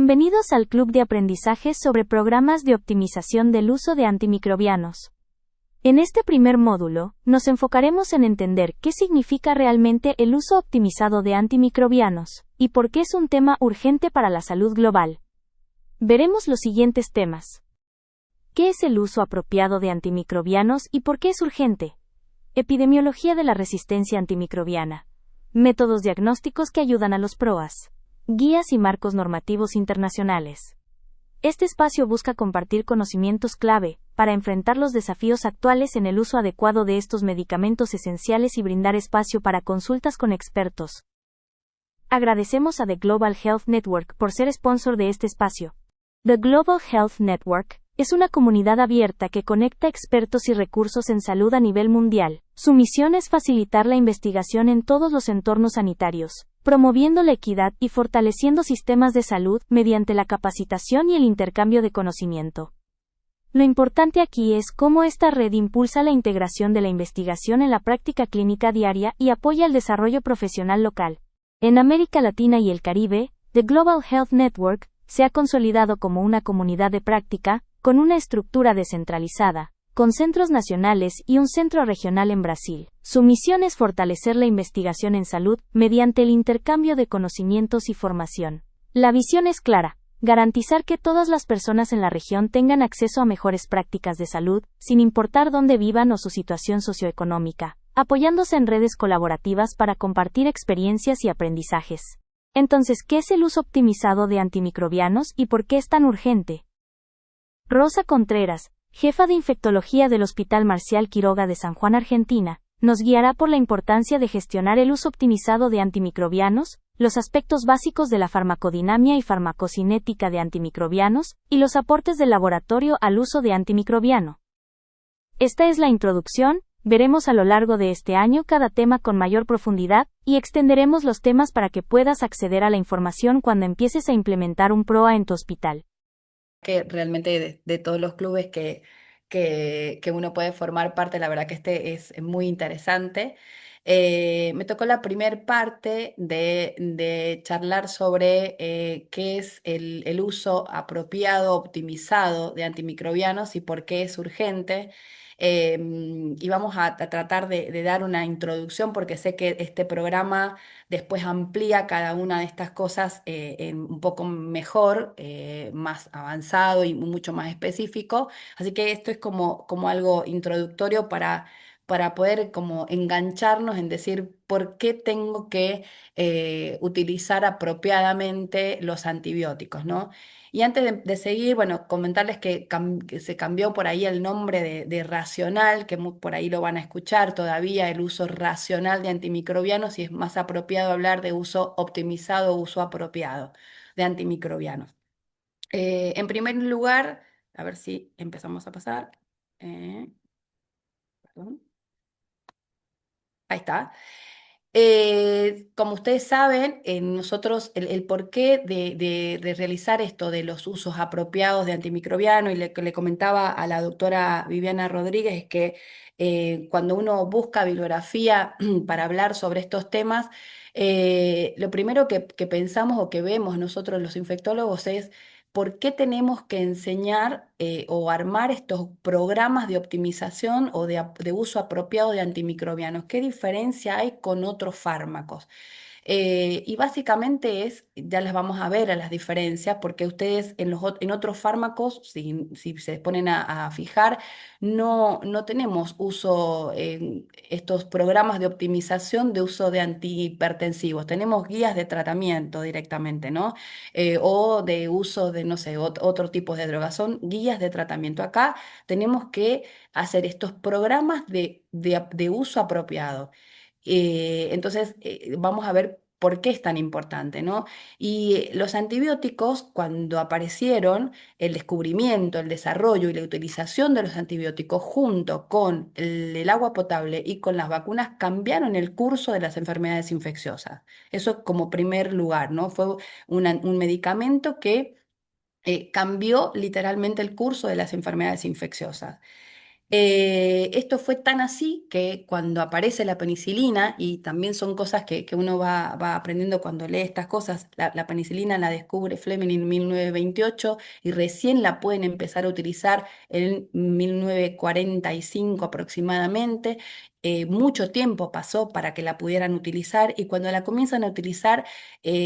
Bienvenidos al Club de Aprendizaje sobre Programas de Optimización del Uso de Antimicrobianos. En este primer módulo, nos enfocaremos en entender qué significa realmente el uso optimizado de antimicrobianos, y por qué es un tema urgente para la salud global. Veremos los siguientes temas. ¿Qué es el uso apropiado de antimicrobianos y por qué es urgente? Epidemiología de la resistencia antimicrobiana. Métodos diagnósticos que ayudan a los PROAS. Guías y marcos normativos internacionales. Este espacio busca compartir conocimientos clave para enfrentar los desafíos actuales en el uso adecuado de estos medicamentos esenciales y brindar espacio para consultas con expertos. Agradecemos a The Global Health Network por ser sponsor de este espacio. The Global Health Network es una comunidad abierta que conecta expertos y recursos en salud a nivel mundial. Su misión es facilitar la investigación en todos los entornos sanitarios, promoviendo la equidad y fortaleciendo sistemas de salud mediante la capacitación y el intercambio de conocimiento. Lo importante aquí es cómo esta red impulsa la integración de la investigación en la práctica clínica diaria y apoya el desarrollo profesional local. En América Latina y el Caribe, The Global Health Network se ha consolidado como una comunidad de práctica, con una estructura descentralizada, con centros nacionales y un centro regional en Brasil. Su misión es fortalecer la investigación en salud mediante el intercambio de conocimientos y formación. La visión es clara: garantizar que todas las personas en la región tengan acceso a mejores prácticas de salud, sin importar dónde vivan o su situación socioeconómica, apoyándose en redes colaborativas para compartir experiencias y aprendizajes. Entonces, ¿qué es el uso optimizado de antimicrobianos y por qué es tan urgente? Rosa Contreras, jefa de infectología del Hospital Marcial Quiroga de San Juan, Argentina, nos guiará por la importancia de gestionar el uso optimizado de antimicrobianos, los aspectos básicos de la farmacodinamia y farmacocinética de antimicrobianos, y los aportes del laboratorio al uso de antimicrobiano. Esta es la introducción. Veremos a lo largo de este año cada tema con mayor profundidad, y extenderemos los temas para que puedas acceder a la información cuando empieces a implementar un PROA en tu hospital. Que realmente de todos los clubes que uno puede formar parte, la verdad que este es muy interesante. Me tocó la primer parte de charlar sobre qué es el uso apropiado, optimizado de antimicrobianos y por qué es urgente. Y vamos a tratar de dar una introducción porque sé que este programa después amplía cada una de estas cosas un poco mejor, más avanzado y mucho más específico. Así que esto es como algo introductorio para poder como engancharnos en decir por qué tengo que utilizar apropiadamente los antibióticos, ¿no? Y antes de seguir, bueno, comentarles que se cambió por ahí el nombre de racional, que por ahí lo van a escuchar todavía, el uso racional de antimicrobianos, y es más apropiado hablar de uso optimizado, uso apropiado de antimicrobianos. En primer lugar, a ver si empezamos a pasar. Perdón. Ahí está. Como ustedes saben, nosotros el porqué de realizar esto de los usos apropiados de antimicrobiano, y le comentaba a la doctora Viviana Rodríguez, es que cuando uno busca bibliografía para hablar sobre estos temas, lo primero que pensamos o que vemos nosotros los infectólogos es por qué tenemos que enseñar o armar estos programas de optimización o de uso apropiado de antimicrobianos. ¿Qué diferencia hay con otros fármacos? Y básicamente ya las vamos a ver a las diferencias, porque ustedes en otros fármacos, si se ponen a fijar, no tenemos uso en estos programas de optimización de uso de antihipertensivos. Tenemos guías de tratamiento directamente, ¿no? O de uso de, no sé, otro tipo de drogas. Son guías de tratamiento. Acá tenemos que hacer estos programas de uso apropiado. Entonces, vamos a ver por qué es tan importante, ¿no? Y los antibióticos, cuando aparecieron, el descubrimiento, el desarrollo y la utilización de los antibióticos junto con el agua potable y con las vacunas cambiaron el curso de las enfermedades infecciosas. Eso como primer lugar, ¿no? Fue un medicamento que cambió literalmente el curso de las enfermedades infecciosas. Esto fue tan así que cuando aparece la penicilina, y también son cosas que uno va aprendiendo cuando lee estas cosas, la penicilina la descubre Fleming en 1928 y recién la pueden empezar a utilizar en 1945 aproximadamente. Mucho tiempo pasó para que la pudieran utilizar y cuando la comienzan a utilizar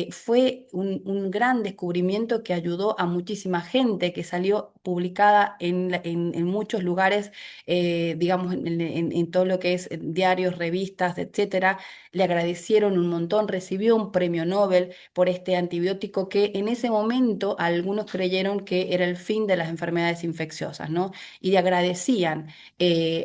fue un gran descubrimiento que ayudó a muchísima gente, que salió publicada en muchos lugares, digamos, en todo lo que es diarios, revistas, etcétera. Le agradecieron un montón, recibió un premio Nobel por este antibiótico que en ese momento algunos creyeron que era el fin de las enfermedades infecciosas, ¿no? Y le agradecían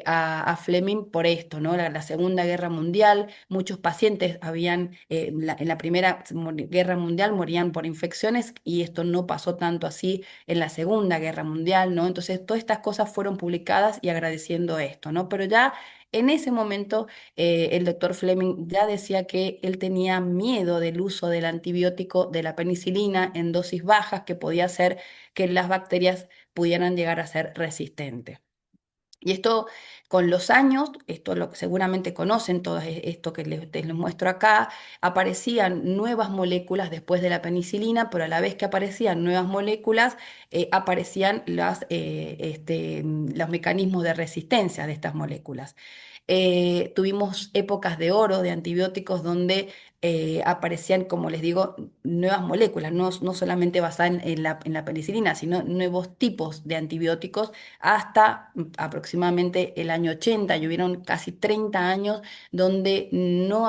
a Fleming por esto, ¿no? La Segunda Guerra Mundial, muchos pacientes habían, en la Primera Guerra Mundial morían por infecciones y esto no pasó tanto así en la Segunda Guerra Mundial, ¿no? Entonces, todas estas cosas fueron publicadas y agradeciendo esto, ¿no? Pero ya en ese momento, el doctor Fleming ya decía que él tenía miedo del uso del antibiótico de la penicilina en dosis bajas, que podía hacer que las bacterias pudieran llegar a ser resistentes. Y esto con los años, esto lo que seguramente conocen, todo esto que les muestro acá, aparecían nuevas moléculas después de la penicilina, pero a la vez que aparecían nuevas moléculas, aparecían los mecanismos de resistencia de estas moléculas. Tuvimos épocas de oro de antibióticos donde aparecían, como les digo, nuevas moléculas, no solamente basadas en la penicilina, sino nuevos tipos de antibióticos hasta aproximadamente el año 80, y hubieron casi 30 años donde no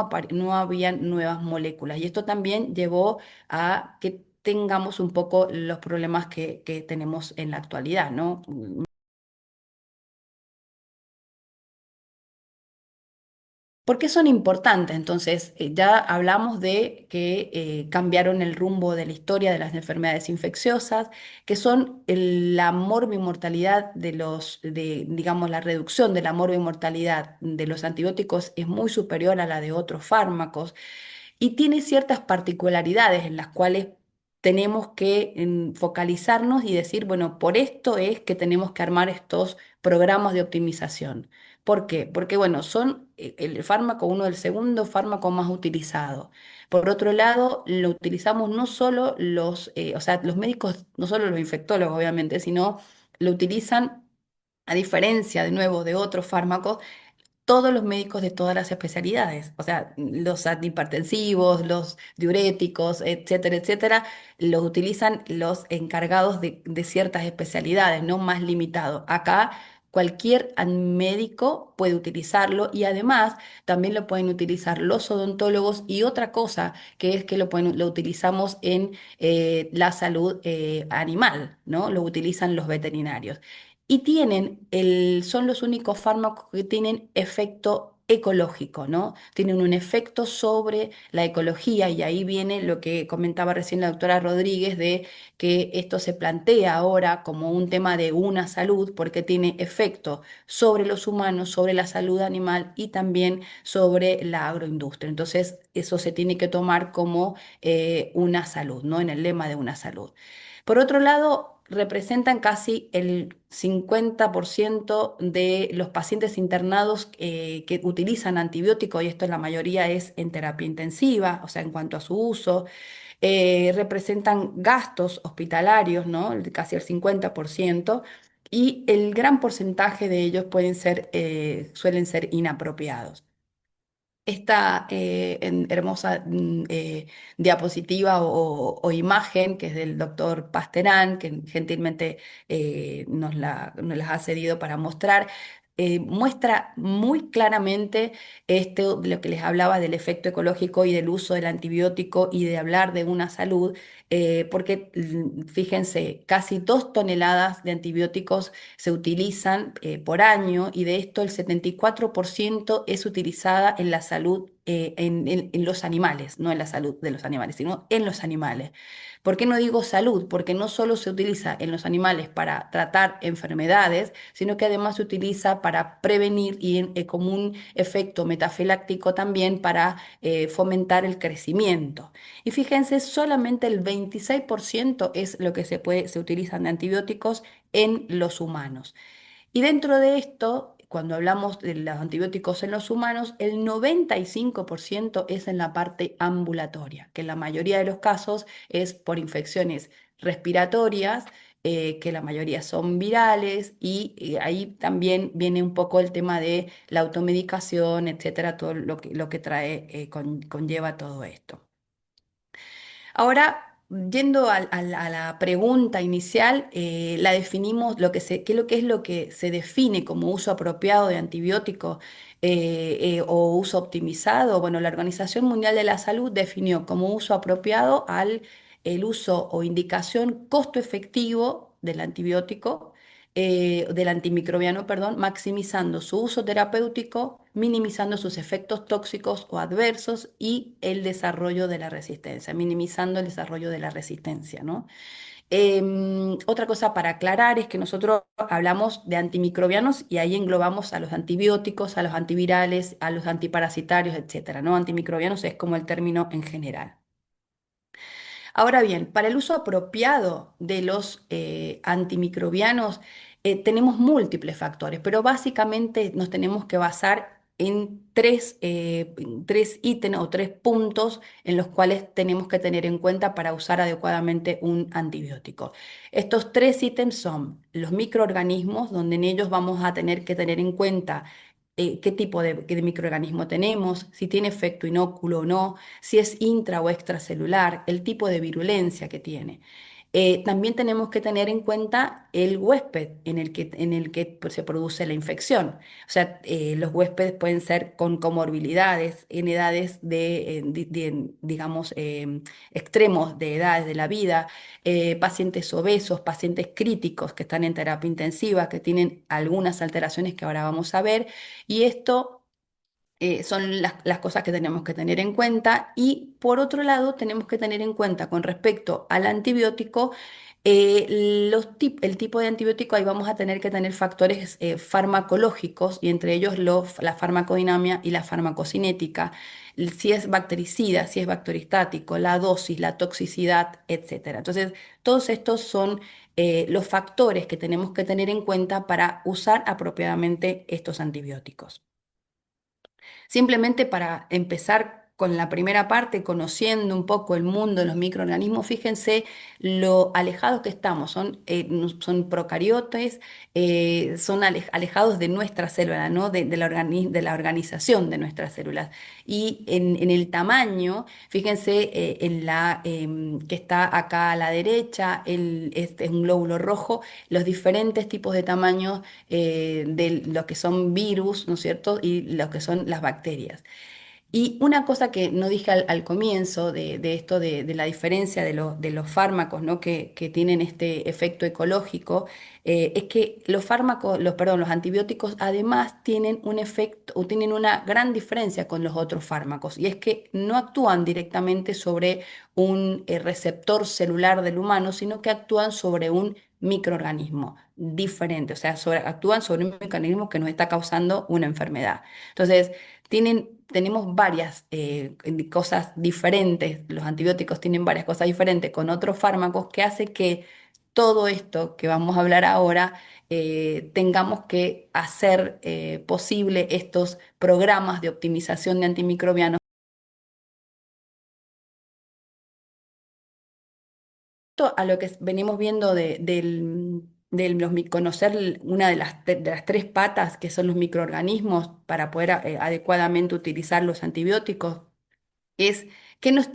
habían nuevas moléculas. Y esto también llevó a que tengamos un poco los problemas que tenemos en la actualidad, ¿no? ¿Por qué son importantes? Entonces, ya hablamos de que cambiaron el rumbo de la historia de las enfermedades infecciosas, que son la morbimortalidad digamos, la reducción de la morbimortalidad de los antibióticos es muy superior a la de otros fármacos y tiene ciertas particularidades en las cuales tenemos que focalizarnos y decir, bueno, por esto es que tenemos que armar estos programas de optimización. ¿Por qué? Porque, bueno, son el fármaco, uno del segundo fármaco más utilizado. Por otro lado, lo utilizamos no solo o sea, los médicos, no solo los infectólogos, obviamente, sino lo utilizan, a diferencia, de nuevo, de otros fármacos, todos los médicos de todas las especialidades, o sea, los antihipertensivos, los diuréticos, etcétera, etcétera, los utilizan los encargados de ciertas especialidades, no más limitado. Acá cualquier médico puede utilizarlo y además también lo pueden utilizar los odontólogos y otra cosa que es que lo utilizamos en la salud animal, ¿no? Lo utilizan los veterinarios y son los únicos fármacos que tienen efecto ecológico, ¿no? Tienen un efecto sobre la ecología y ahí viene lo que comentaba recién la doctora Rodríguez de que esto se plantea ahora como un tema de una salud porque tiene efecto sobre los humanos, sobre la salud animal y también sobre la agroindustria. Entonces, eso se tiene que tomar como una salud, ¿no? En el lema de una salud. Por otro lado, representan casi el 50% de los pacientes internados que utilizan antibióticos, y esto la mayoría es en terapia intensiva, o sea, en cuanto a su uso. Representan gastos hospitalarios, ¿no? Casi el 50%, y el gran porcentaje de ellos suelen ser inapropiados. Esta hermosa diapositiva o imagen, que es del doctor Pasterán, que gentilmente nos las ha cedido para mostrar, muestra muy claramente esto de lo que les hablaba del efecto ecológico y del uso del antibiótico y de hablar de una salud, porque fíjense, casi 2 toneladas de antibióticos se utilizan por año y de esto el 74% es utilizada en la salud, en los animales, no en la salud de los animales, sino en los animales. ¿Por qué no digo salud? Porque no solo se utiliza en los animales para tratar enfermedades, sino que además se utiliza para prevenir y como un efecto metafiláctico también para fomentar el crecimiento. Y fíjense, solamente el 26% es lo que se utilizan de antibióticos en los humanos. Y dentro de esto, cuando hablamos de los antibióticos en los humanos, el 95% es en la parte ambulatoria, que en la mayoría de los casos es por infecciones respiratorias, que la mayoría son virales, y ahí también viene un poco el tema de la automedicación, etcétera, todo lo que trae, conlleva todo esto. Ahora, yendo a la pregunta inicial, la definimos, ¿qué es lo que se define como uso apropiado de antibióticos o uso optimizado? Bueno, la Organización Mundial de la Salud definió como uso apropiado el uso o indicación costo efectivo del antibiótico, del antimicrobiano, perdón, maximizando su uso terapéutico, minimizando sus efectos tóxicos o adversos y el desarrollo de la resistencia, minimizando el desarrollo de la resistencia, ¿no? Otra cosa para aclarar es que nosotros hablamos de antimicrobianos y ahí englobamos a los antibióticos, a los antivirales, a los antiparasitarios, etcétera, ¿no? Antimicrobianos es como el término en general. Ahora bien, para el uso apropiado de los antimicrobianos tenemos múltiples factores, pero básicamente nos tenemos que basar en tres ítems o tres puntos en los cuales tenemos que tener en cuenta para usar adecuadamente un antibiótico. Estos tres ítems son los microorganismos, donde en ellos vamos a tener que tener en cuenta qué tipo de microorganismo tenemos, si tiene efecto inóculo o no, si es intra o extracelular, el tipo de virulencia que tiene. También tenemos que tener en cuenta el huésped en el que pues, se produce la infección. O sea, los huéspedes pueden ser con comorbilidades en edades digamos, extremos de edades de la vida, pacientes obesos, pacientes críticos que están en terapia intensiva, que tienen algunas alteraciones que ahora vamos a ver. Y esto son las cosas que tenemos que tener en cuenta. Y por otro lado, tenemos que tener en cuenta con respecto al antibiótico, el tipo de antibiótico, ahí vamos a tener que tener factores farmacológicos y entre ellos la farmacodinamia y la farmacocinética, si es bactericida, si es bacteriostático, la dosis, la toxicidad, etcétera. Entonces, todos estos son los factores que tenemos que tener en cuenta para usar apropiadamente estos antibióticos. Simplemente para empezar con la primera parte, conociendo un poco el mundo de los microorganismos, fíjense lo alejados que estamos. Son procariotes, son alejados de nuestra célula, ¿no? De la organización de nuestras células. Y en el tamaño, fíjense que está acá a la derecha, este es un glóbulo rojo, los diferentes tipos de tamaños de lo que son virus, ¿no es cierto? Y lo que son las bacterias. Y una cosa que no dije al comienzo de esto de la diferencia de los fármacos, ¿no? que tienen este efecto ecológico, es que los antibióticos además tienen un efecto o tienen una gran diferencia con los otros fármacos, y es que no actúan directamente sobre un receptor celular del humano, sino que actúan sobre un microorganismo diferente, o sea, actúan sobre un microorganismo que nos está causando una enfermedad. Entonces, tenemos varias cosas diferentes, los antibióticos tienen varias cosas diferentes con otros fármacos que hace que todo esto que vamos a hablar ahora tengamos que hacer posible estos programas de optimización de antimicrobianos. A lo que venimos viendo conocer una de las tres patas que son los microorganismos para poder adecuadamente utilizar los antibióticos, es qué nos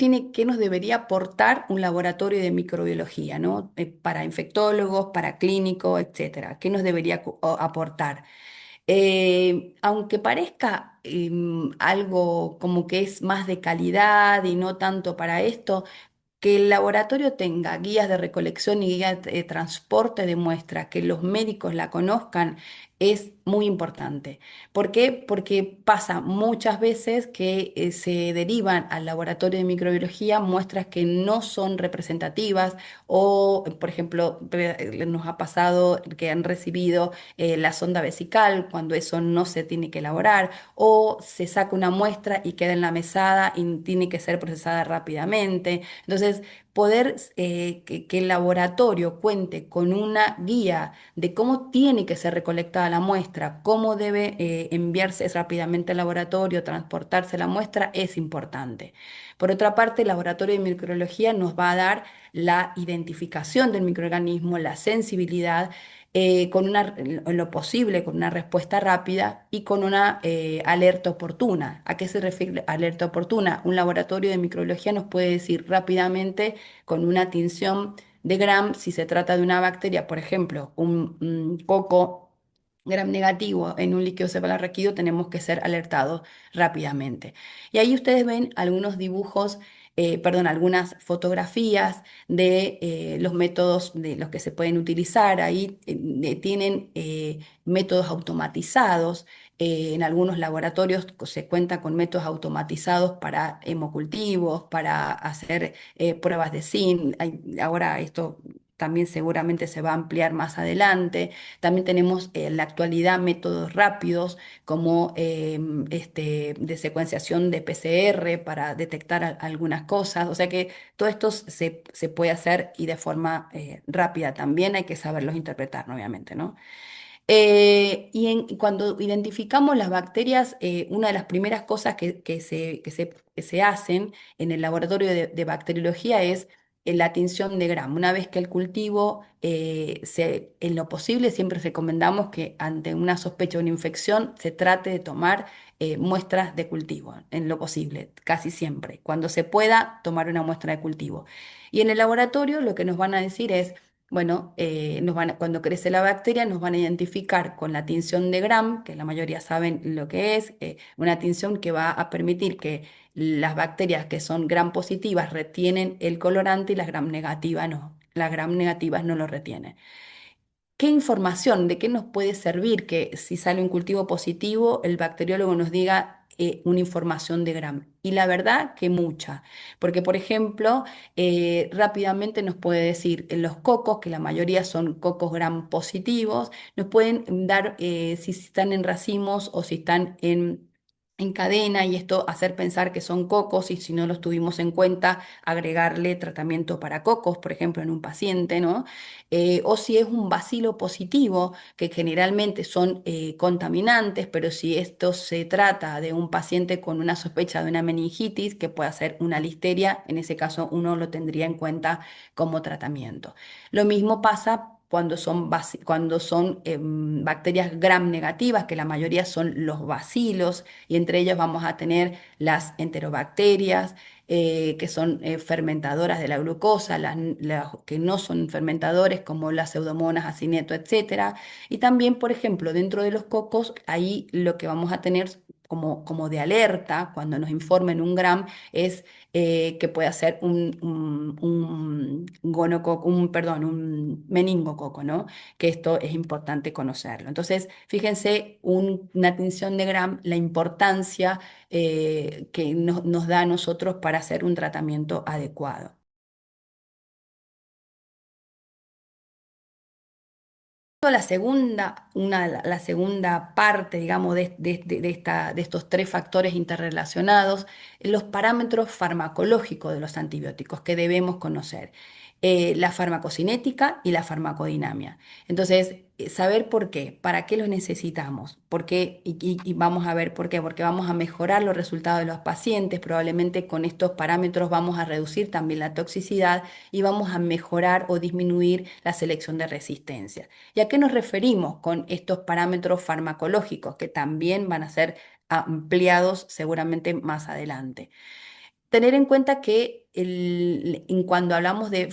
debería aportar un laboratorio de microbiología, ¿no? Para infectólogos, para clínicos, etcétera. ¿Qué nos debería aportar? Aunque parezca algo como que es más de calidad y no tanto para esto, que el laboratorio tenga guías de recolección y guías de transporte de muestra, que los médicos la conozcan, es muy importante. ¿Por qué? Porque pasa muchas veces que se derivan al laboratorio de microbiología muestras que no son representativas o, por ejemplo, nos ha pasado que han recibido la sonda vesical cuando eso no se tiene que elaborar, o se saca una muestra y queda en la mesada y tiene que ser procesada rápidamente. Entonces, poder que el laboratorio cuente con una guía de cómo tiene que ser recolectada la muestra, cómo debe enviarse rápidamente al laboratorio, transportarse la muestra, es importante. Por otra parte, el laboratorio de microbiología nos va a dar la identificación del microorganismo, la sensibilidad, con en lo posible, con una respuesta rápida y con una alerta oportuna. ¿A qué se refiere alerta oportuna? Un laboratorio de microbiología nos puede decir rápidamente con una tinción de Gram si se trata de una bacteria, por ejemplo, un coco gram negativo en un líquido cefalorraquídeo, tenemos que ser alertados rápidamente. Y ahí ustedes ven algunos dibujos, perdón, algunas fotografías de los métodos de los que se pueden utilizar. Ahí tienen métodos automatizados. En algunos laboratorios se cuenta con métodos automatizados para hemocultivos, para hacer pruebas de zinc. Ahora esto también seguramente se va a ampliar más adelante. También tenemos en la actualidad métodos rápidos como de secuenciación de PCR para detectar algunas cosas. O sea que todo esto se puede hacer y de forma rápida también. Hay que saberlos interpretar, ¿no? Obviamente, ¿no? Cuando identificamos las bacterias, una de las primeras cosas que se hacen en el laboratorio de bacteriología es la tinción de Gram. Una vez que el cultivo, en lo posible, siempre recomendamos que ante una sospecha de una infección se trate de tomar muestras de cultivo, en lo posible, casi siempre. Cuando se pueda, tomar una muestra de cultivo. Y en el laboratorio lo que nos van a decir es bueno, cuando crece la bacteria nos van a identificar con la tinción de Gram, que la mayoría saben lo que es, una tinción que va a permitir que las bacterias que son Gram positivas retienen el colorante y las Gram negativas no. Las Gram negativas no lo retienen. ¿Qué información, de qué nos puede servir que si sale un cultivo positivo, el bacteriólogo nos diga una información de Gram? Y la verdad que mucha, porque por ejemplo, rápidamente nos puede decir en los cocos, que la mayoría son cocos Gram positivos, nos pueden dar si están en racimos o si están en cadena y esto hacer pensar que son cocos y si no los tuvimos en cuenta, agregarle tratamiento para cocos, por ejemplo, en un paciente, ¿no? O si es un bacilo positivo, que generalmente son contaminantes, pero si esto se trata de un paciente con una sospecha de una meningitis, que puede ser una listeria, en ese caso uno lo tendría en cuenta como tratamiento. Lo mismo pasa cuando son bacterias gram negativas, que la mayoría son los bacilos, y entre ellos vamos a tener las enterobacterias, que son fermentadoras de la glucosa, las que no son fermentadores como las pseudomonas, acineto, etcétera. Y también, por ejemplo, dentro de los cocos, ahí lo que vamos a tener como de alerta cuando nos informen un gram es que puede ser un gonococo, perdón, un meningococo, ¿no? Que esto es importante conocerlo. Entonces, fíjense, una tinción de gram, la importancia que nos da a nosotros para hacer un tratamiento adecuado. La segunda, la segunda parte, digamos, de estos tres factores interrelacionados, los parámetros farmacológicos de los antibióticos que debemos conocer, la farmacocinética y la farmacodinamia. Entonces, saber por qué, para qué los necesitamos, por qué, y vamos a ver por qué, porque vamos a mejorar los resultados de los pacientes, probablemente con estos parámetros vamos a reducir también la toxicidad y vamos a mejorar o disminuir la selección de resistencia. ¿Y a qué nos referimos con estos parámetros farmacológicos que también van a ser ampliados seguramente más adelante? Tener en cuenta que cuando hablamos de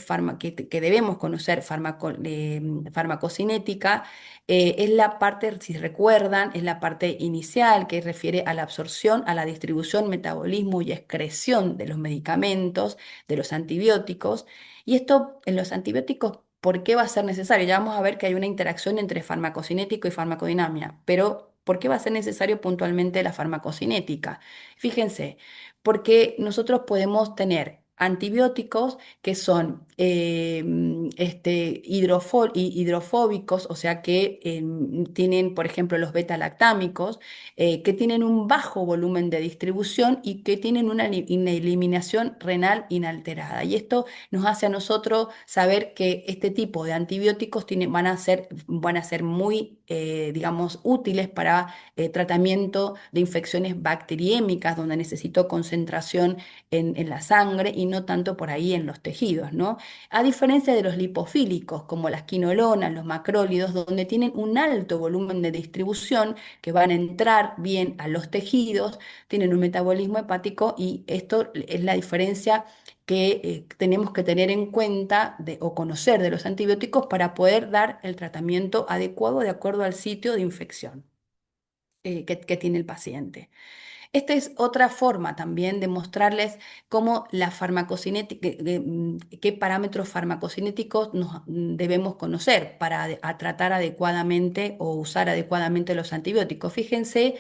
que debemos conocer farmacocinética, es la parte, si recuerdan, es la parte inicial que refiere a la absorción, a la distribución, metabolismo y excreción de los medicamentos, de los antibióticos. Y esto en los antibióticos, ¿por qué va a ser necesario? Ya vamos a ver que hay una interacción entre farmacocinético y farmacodinamia, pero ¿por qué va a ser necesario puntualmente la farmacocinética? Fíjense porque nosotros podemos tener antibióticos que son hidrofóbicos, o sea que tienen, por ejemplo, los beta-lactámicos, que tienen un bajo volumen de distribución y que tienen una eliminación renal inalterada. Y esto nos hace a nosotros saber que este tipo de antibióticos van a ser muy, digamos, útiles para tratamiento de infecciones bacteriémicas, donde necesito concentración en la sangre y no tanto por ahí en los tejidos, ¿no? A diferencia de los lipofílicos, como las quinolonas, los macrólidos, donde tienen un alto volumen de distribución, que van a entrar bien a los tejidos, tienen un metabolismo hepático y esto es la diferencia que tenemos que tener en cuenta o conocer de los antibióticos para poder dar el tratamiento adecuado de acuerdo al sitio de infección que tiene el paciente. Esta es otra forma también de mostrarles cómo la farmacocinética, qué parámetros farmacocinéticos debemos conocer para tratar adecuadamente o usar adecuadamente los antibióticos. Fíjense,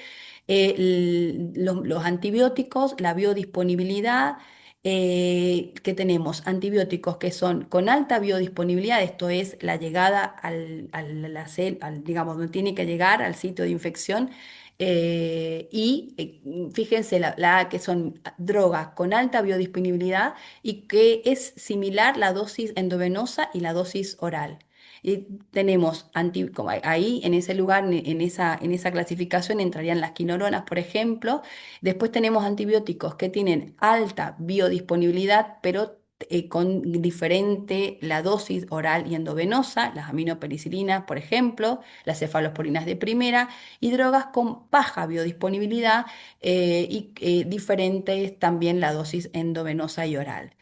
los antibióticos, la biodisponibilidad. Que tenemos antibióticos que son con alta biodisponibilidad, esto es la llegada digamos, donde tiene que llegar al sitio de infección fíjense que son drogas con alta biodisponibilidad y que es similar la dosis endovenosa y la dosis oral. Y tenemos como ahí en ese lugar, en esa clasificación entrarían las quinolonas, por ejemplo. Después tenemos antibióticos que tienen alta biodisponibilidad, pero con diferente la dosis oral y endovenosa, las aminopenicilinas, por ejemplo, las cefalosporinas de primera y drogas con baja biodisponibilidad diferentes también la dosis endovenosa y oral.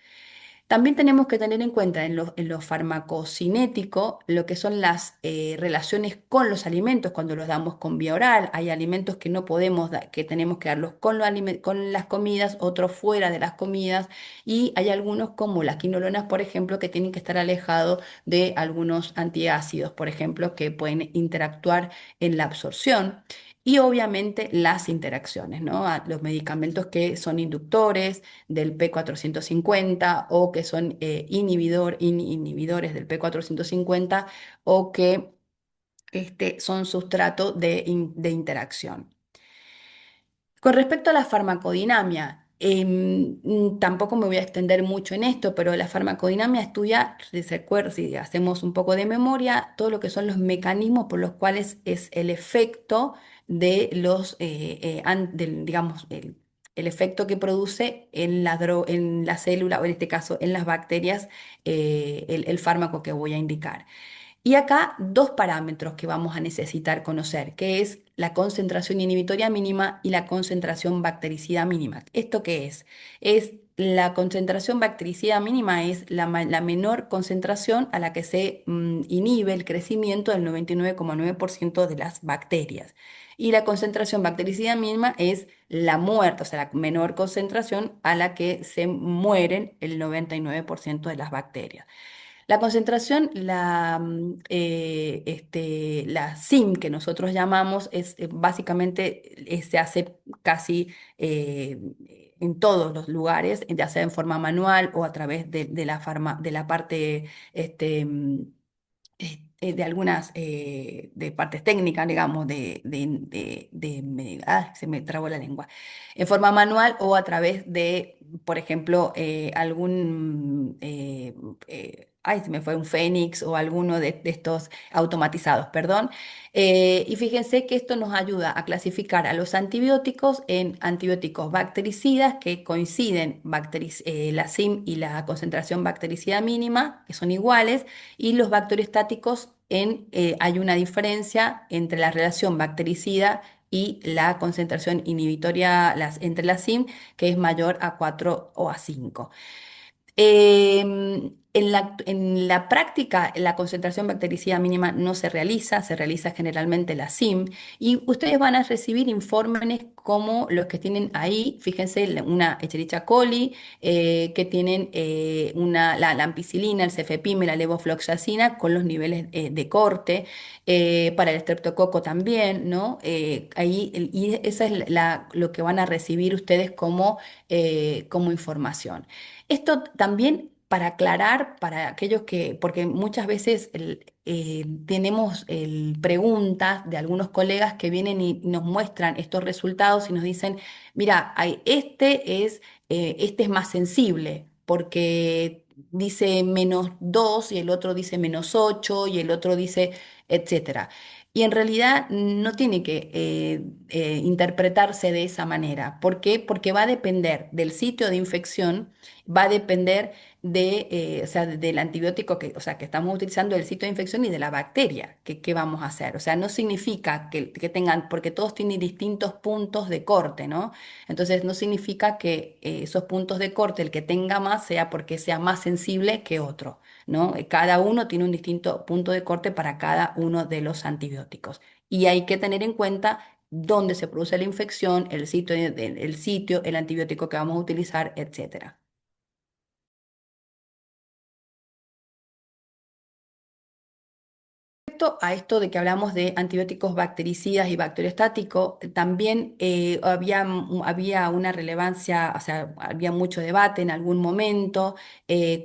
También tenemos que tener en cuenta en lo farmacocinético lo que son las relaciones con los alimentos cuando los damos con vía oral. Hay alimentos que no podemos dar, que tenemos que darlos con las comidas, otros fuera de las comidas, y hay algunos como las quinolonas, por ejemplo, que tienen que estar alejados de algunos antiácidos, por ejemplo, que pueden interactuar en la absorción. Y obviamente las interacciones, ¿no? Los medicamentos que son inductores del P450 o que son inhibidores del P450 o que son sustrato de interacción. Con respecto a la farmacodinamia, tampoco me voy a extender mucho en esto, pero la farmacodinamia estudia, si se acuerda, si hacemos un poco de memoria, todo lo que son los mecanismos por los cuales es el efecto de digamos, el efecto que produce en la célula, o en este caso en las bacterias, el fármaco que voy a indicar. Y acá dos parámetros que vamos a necesitar conocer, que es la concentración inhibitoria mínima y la concentración bactericida mínima. ¿Esto qué es? Es la concentración bactericida mínima es la menor concentración a la que se inhibe el crecimiento del 99,9% de las bacterias. Y la concentración bactericida mínima es la muerte, o sea, la menor concentración a la que se mueren el 99% de las bacterias. La concentración, la SIM que nosotros llamamos, es básicamente se hace casi en todos los lugares, ya sea en forma manual o a través de la parte de algunas de partes técnicas, digamos, se me trabó la lengua, en forma manual o a través de, por ejemplo, ay, se me fue un Fénix o alguno de estos automatizados, perdón. Y fíjense que esto nos ayuda a clasificar a los antibióticos en antibióticos bactericidas que coinciden, la SIM y la concentración bactericida mínima, que son iguales, y los bacteriostáticos hay una diferencia entre la relación bactericida y la concentración inhibitoria entre la SIM, que es mayor a 4 o a 5. En la práctica, la concentración bactericida mínima no se realiza generalmente la SIM, y ustedes van a recibir informes como los que tienen ahí, fíjense, una Escherichia coli, que tienen la ampicilina, el cefepime, la levofloxacina con los niveles de corte, para el estreptococo también, ¿no? Y esa es lo que van a recibir ustedes como información. Esto también para aclarar para aquellos porque muchas veces tenemos preguntas de algunos colegas que vienen y nos muestran estos resultados y nos dicen, mira, este es más sensible porque dice -2 y el otro dice -8 y el otro dice etcétera. Y en realidad no tiene que interpretarse de esa manera. ¿Por qué? Porque va a depender del sitio de infección, va a depender o sea, del antibiótico o sea, que estamos utilizando, del sitio de infección y de la bacteria que vamos a hacer. O sea, no significa que tengan, porque todos tienen distintos puntos de corte, ¿no? Entonces, no significa que esos puntos de corte, el que tenga más, sea porque sea más sensible que otro, ¿no? Cada uno tiene un distinto punto de corte para cada uno de los antibióticos. Y hay que tener en cuenta dónde se produce la infección, el sitio, el antibiótico que vamos a utilizar, etcétera. Respecto a esto de que hablamos de antibióticos bactericidas y bacteriostáticos, también había una relevancia, o sea, había mucho debate en algún momento,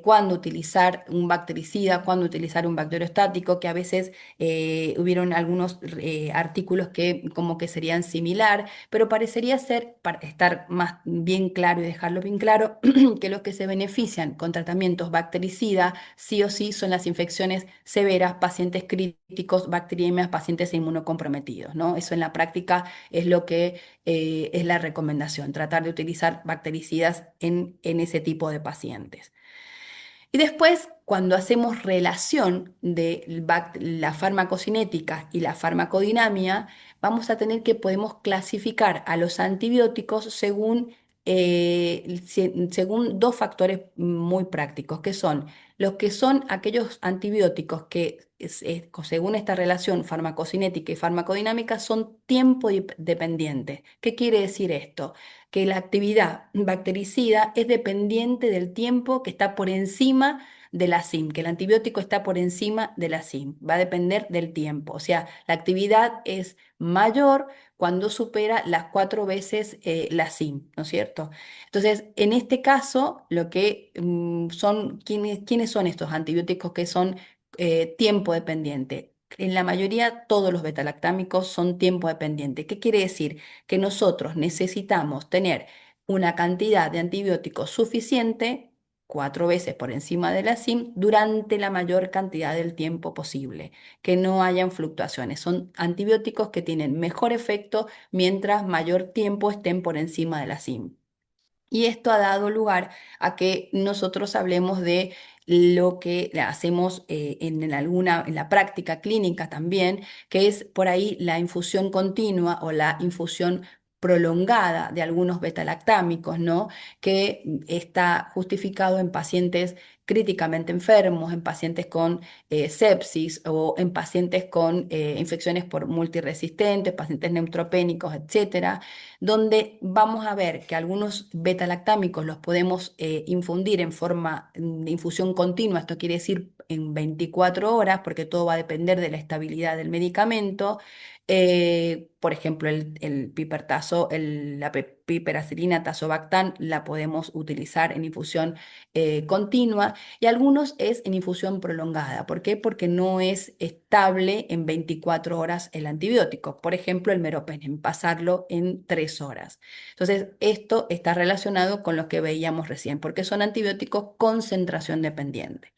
cuándo utilizar un bactericida, cuándo utilizar un bacteriostático, que a veces hubieron algunos artículos que como que serían similar, pero parecería ser, para estar más bien claro y dejarlo bien claro, que los que se benefician con tratamientos bactericidas sí o sí son las infecciones severas, pacientes críticos, bacteriemias, pacientes inmunocomprometidos, ¿no? Eso en la práctica es lo que es la recomendación, tratar de utilizar bactericidas en ese tipo de pacientes. Y después, cuando hacemos relación de la farmacocinética y la farmacodinamia, vamos a tener que podemos clasificar a los antibióticos según dos factores muy prácticos, que son los que son aquellos antibióticos que, según esta relación farmacocinética y farmacodinámica, son tiempo dependientes. ¿Qué quiere decir esto? Que la actividad bactericida es dependiente del tiempo que está por encima de la SIM, que el antibiótico está por encima de la SIM, va a depender del tiempo. O sea, la actividad es mayor cuando supera las 4 veces la SIM, ¿no es cierto? Entonces, en este caso, ¿quiénes son estos antibióticos que son tiempo dependiente? En la mayoría, todos los betalactámicos son tiempo dependiente. ¿Qué quiere decir? Que nosotros necesitamos tener una cantidad de antibióticos suficiente, 4 veces por encima de la SIM, durante la mayor cantidad del tiempo posible, que no hayan fluctuaciones. Son antibióticos que tienen mejor efecto mientras mayor tiempo estén por encima de la SIM. Y esto ha dado lugar a que nosotros hablemos de lo que hacemos en la práctica clínica también, que es por ahí la infusión continua o la infusión prolongada de algunos betalactámicos, ¿no? Que está justificado en pacientes críticamente enfermos, en pacientes con sepsis o en pacientes con infecciones por multiresistentes, pacientes neutropénicos, etcétera, donde vamos a ver que algunos beta-lactámicos los podemos infundir en forma de infusión continua, esto quiere decir en 24 horas, porque todo va a depender de la estabilidad del medicamento. Por ejemplo, el pipertazo, piperacilina tazobactam la podemos utilizar en infusión continua, y algunos es en infusión prolongada. ¿Por qué? Porque no es estable en 24 horas el antibiótico. Por ejemplo, el meropenem, pasarlo en 3 horas. Entonces, esto está relacionado con lo que veíamos recién, porque son antibióticos concentración dependiente.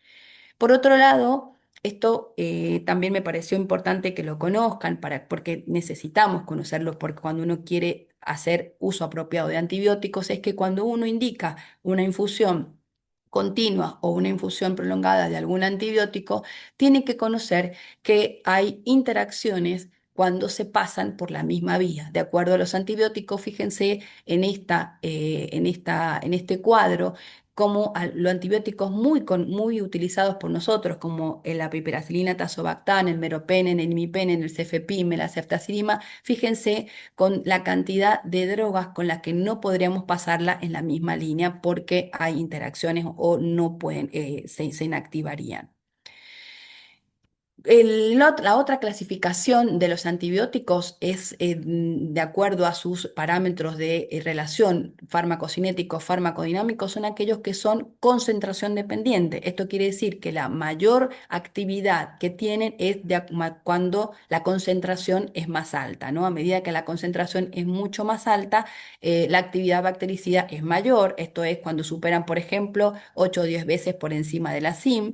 Por otro lado, esto también me pareció importante que lo conozcan porque necesitamos conocerlos, porque cuando uno quiere hacer uso apropiado de antibióticos es que cuando uno indica una infusión continua o una infusión prolongada de algún antibiótico, tiene que conocer que hay interacciones cuando se pasan por la misma vía. De acuerdo a los antibióticos, fíjense en este cuadro, como los antibióticos muy utilizados por nosotros, como la piperacilina, tazobactam, el meropenem, el imipenem, el cefepime, la ceftazidima, fíjense con la cantidad de drogas con las que no podríamos pasarla en la misma línea porque hay interacciones o no pueden, se inactivarían. La otra clasificación de los antibióticos es de acuerdo a sus parámetros de relación fármaco-cinético-farmacodinámico, son aquellos que son concentración dependiente. Esto quiere decir que la mayor actividad que tienen es cuando la concentración es más alta, ¿no? A medida que la concentración es mucho más alta, la actividad bactericida es mayor. Esto es cuando superan, por ejemplo, 8 o 10 veces por encima de la SIM,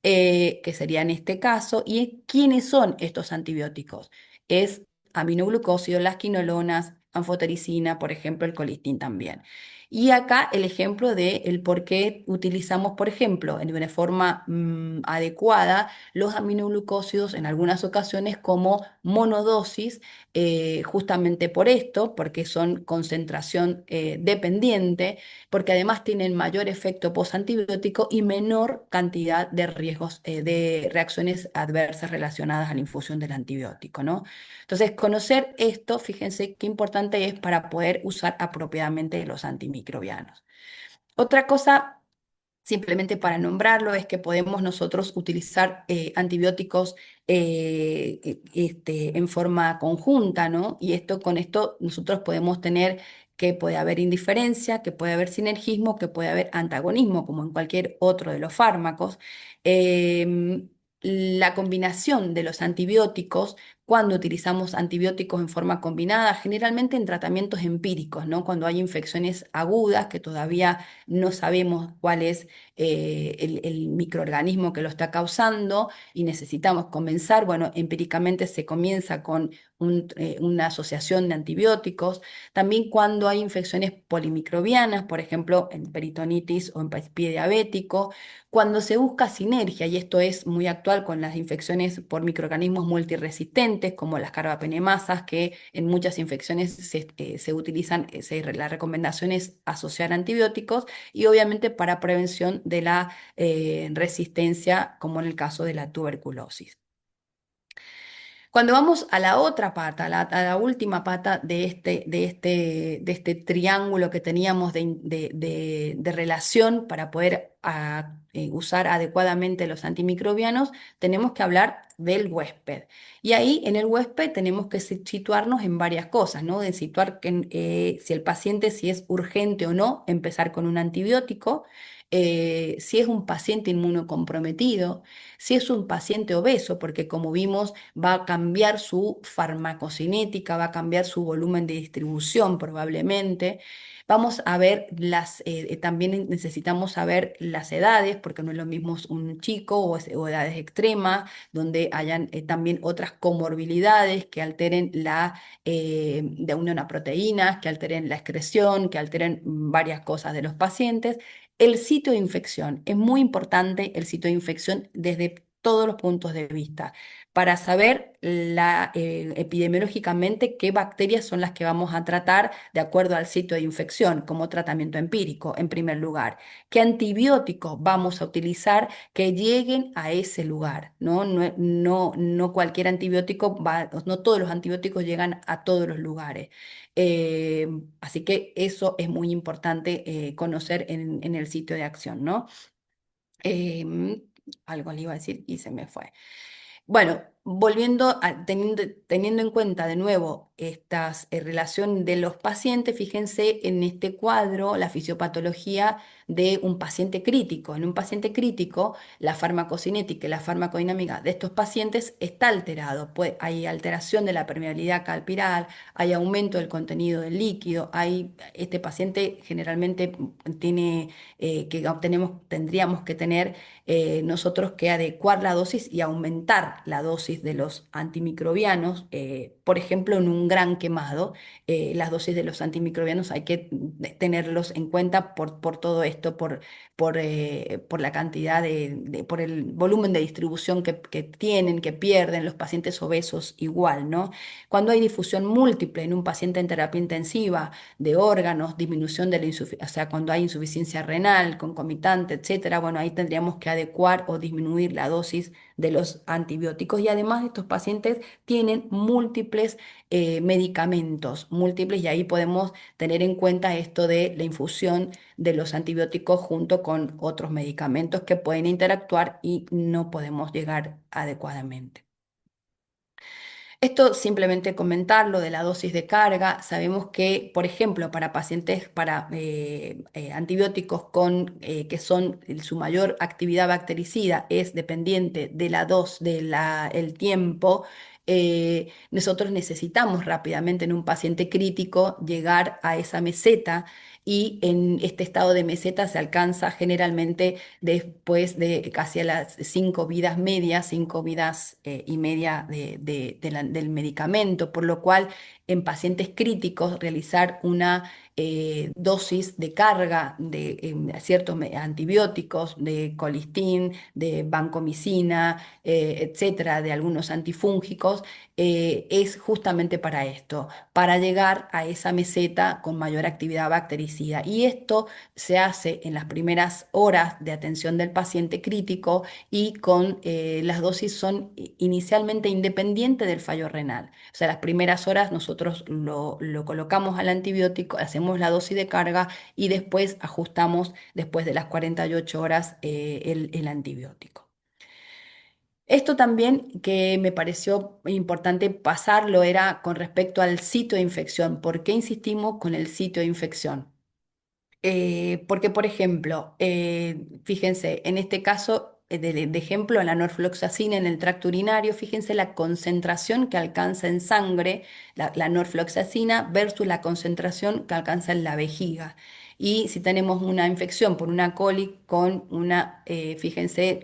que sería en este caso. ¿Y quiénes son estos antibióticos? Es aminoglucósidos, las quinolonas, anfotericina, por ejemplo, el colistin también. Y acá el ejemplo de el por qué utilizamos, por ejemplo, de una forma adecuada los aminoglucósidos en algunas ocasiones como monodosis, justamente por esto, porque son concentración dependiente, porque además tienen mayor efecto postantibiótico y menor cantidad de riesgos de reacciones adversas relacionadas a la infusión del antibiótico, ¿no? Entonces, conocer esto, fíjense qué importante es para poder usar apropiadamente los antimicrobianos. Otra cosa, simplemente para nombrarlo, es que podemos nosotros utilizar antibióticos en forma conjunta, ¿no? Y con esto nosotros podemos tener que puede haber indiferencia, que puede haber sinergismo, que puede haber antagonismo, como en cualquier otro de los fármacos. La combinación de los antibióticos, cuando utilizamos antibióticos en forma combinada, generalmente en tratamientos empíricos, ¿no? Cuando hay infecciones agudas que todavía no sabemos cuál es el microorganismo que lo está causando y necesitamos comenzar, bueno, empíricamente se comienza con una asociación de antibióticos. También cuando hay infecciones polimicrobianas, por ejemplo, en peritonitis o en pie diabético, cuando se busca sinergia, y esto es muy actual con las infecciones por microorganismos multiresistentes, como las carbapenemasas, que en muchas infecciones se utilizan, la recomendación es asociar antibióticos, y obviamente para prevención de la resistencia, como en el caso de la tuberculosis. Cuando vamos a la otra pata, a la última pata de este triángulo que teníamos de relación para poder usar adecuadamente los antimicrobianos, tenemos que hablar del huésped. Y ahí en el huésped tenemos que situarnos en varias cosas, ¿no? De situar si el paciente, si es urgente o no, empezar con un antibiótico, si es un paciente inmunocomprometido, si es un paciente obeso, porque como vimos, va a cambiar su farmacocinética, va a cambiar su volumen de distribución probablemente. Vamos a ver también necesitamos saber las edades, porque no es lo mismo un chico o edades extremas, donde hayan también otras comorbilidades que alteren de unión a proteínas, que alteren la excreción, que alteren varias cosas de los pacientes. El sitio de infección, es muy importante el sitio de infección desde todos los puntos de vista, para saber epidemiológicamente qué bacterias son las que vamos a tratar de acuerdo al sitio de infección como tratamiento empírico, en primer lugar. ¿Qué antibióticos vamos a utilizar que lleguen a ese lugar? ¿No? No cualquier antibiótico va, no todos los antibióticos llegan a todos los lugares. Eh, Así que eso es muy importante conocer en el sitio de acción, ¿no? Em, Algo le iba a decir y se me fue. Bueno, teniendo en cuenta de nuevo esta relación de los pacientes, fíjense en este cuadro la fisiopatología de un paciente crítico. En un paciente crítico, la farmacocinética y la farmacodinámica de estos pacientes está alterado. Hay alteración de la permeabilidad calpiral, hay aumento del contenido del líquido, este paciente generalmente tiene tendríamos que tener nosotros que adecuar la dosis y aumentar la dosis dosis de los antimicrobianos, por ejemplo, en un gran quemado, las dosis de los antimicrobianos hay que tenerlos en cuenta por todo esto, por la cantidad por el volumen de distribución que tienen, que pierden los pacientes obesos igual, ¿no? Cuando hay difusión múltiple en un paciente en terapia intensiva de órganos, disminución de la insuficiencia, o sea, cuando hay insuficiencia renal, concomitante, etcétera, bueno, ahí tendríamos que adecuar o disminuir la dosis de los antibióticos. Y además estos pacientes tienen múltiples medicamentos, múltiples, y ahí podemos tener en cuenta esto de la infusión de los antibióticos junto con otros medicamentos que pueden interactuar y no podemos llegar adecuadamente. Esto simplemente comentarlo de la dosis de carga. Sabemos que, por ejemplo, para pacientes para antibióticos que son su mayor actividad bactericida es dependiente de la dosis, el tiempo. Nosotros necesitamos rápidamente en un paciente crítico llegar a esa meseta, y en este estado de meseta se alcanza generalmente después de casi a las 5 vidas medias, 5 vidas y media del medicamento, por lo cual en pacientes críticos realizar una dosis de carga de ciertos antibióticos, de colistin, de vancomicina, etcétera, de algunos antifúngicos, es justamente para esto, para llegar a esa meseta con mayor actividad bactericida. Y esto se hace en las primeras horas de atención del paciente crítico, y las dosis son inicialmente independientes del fallo renal. O sea, las primeras horas nosotros lo colocamos al antibiótico, hacemos la dosis de carga y después ajustamos después de las 48 horas el antibiótico. Esto también que me pareció importante pasarlo era con respecto al sitio de infección. ¿Por qué insistimos con el sitio de infección? Porque, por ejemplo, fíjense, en este caso, de ejemplo, la norfloxacina en el tracto urinario, fíjense la concentración que alcanza en sangre, la norfloxacina versus la concentración que alcanza en la vejiga. Y si tenemos una infección por una coli con fíjense,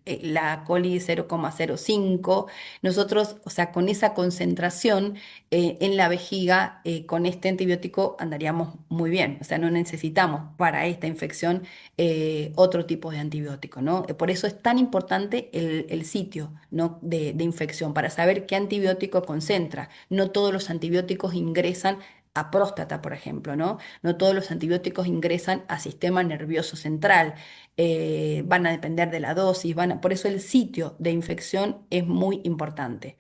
la coli 0,05, nosotros, o sea, con esa concentración en la vejiga, con este antibiótico andaríamos muy bien. O sea, no necesitamos para esta infección otro tipo de antibiótico, ¿no? Por eso es tan importante el sitio, ¿no? de infección, para saber qué antibiótico concentra. No todos los antibióticos ingresan a próstata, por ejemplo, ¿no? No todos los antibióticos ingresan a sistema nervioso central. Van a depender de la dosis, por eso el sitio de infección es muy importante.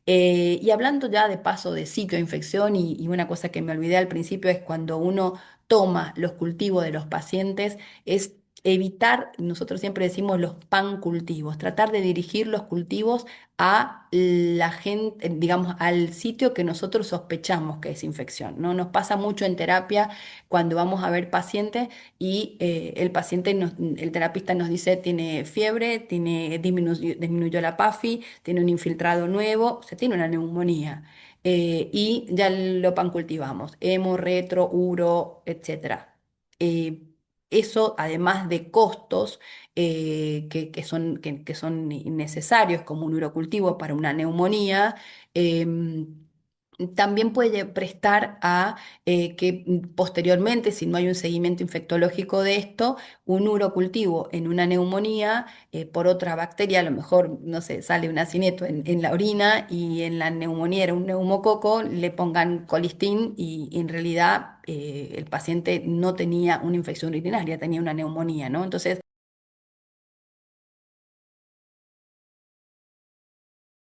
Y hablando ya de paso de sitio de infección, y una cosa que me olvidé al principio es cuando uno toma los cultivos de los pacientes, es evitar, nosotros siempre decimos los pancultivos, tratar de dirigir los cultivos a la gente, digamos, al sitio que nosotros sospechamos que es infección, ¿no? Nos pasa mucho en terapia cuando vamos a ver pacientes y el terapista nos dice tiene fiebre, disminuyó la PAFI, tiene un infiltrado nuevo, o sea, tiene una neumonía. Y ya lo pancultivamos, hemo, retro, uro, etcétera. Eh, Eso, además de costos que son innecesarios, como un urocultivo para una neumonía, también puede prestar a que posteriormente, si no hay un seguimiento infectológico de esto, un urocultivo en una neumonía por otra bacteria, a lo mejor, no sé, sale un acineto en la orina y en la neumonía era un neumococo, le pongan colistin y en realidad el paciente no tenía una infección urinaria, tenía una neumonía, ¿no? Entonces,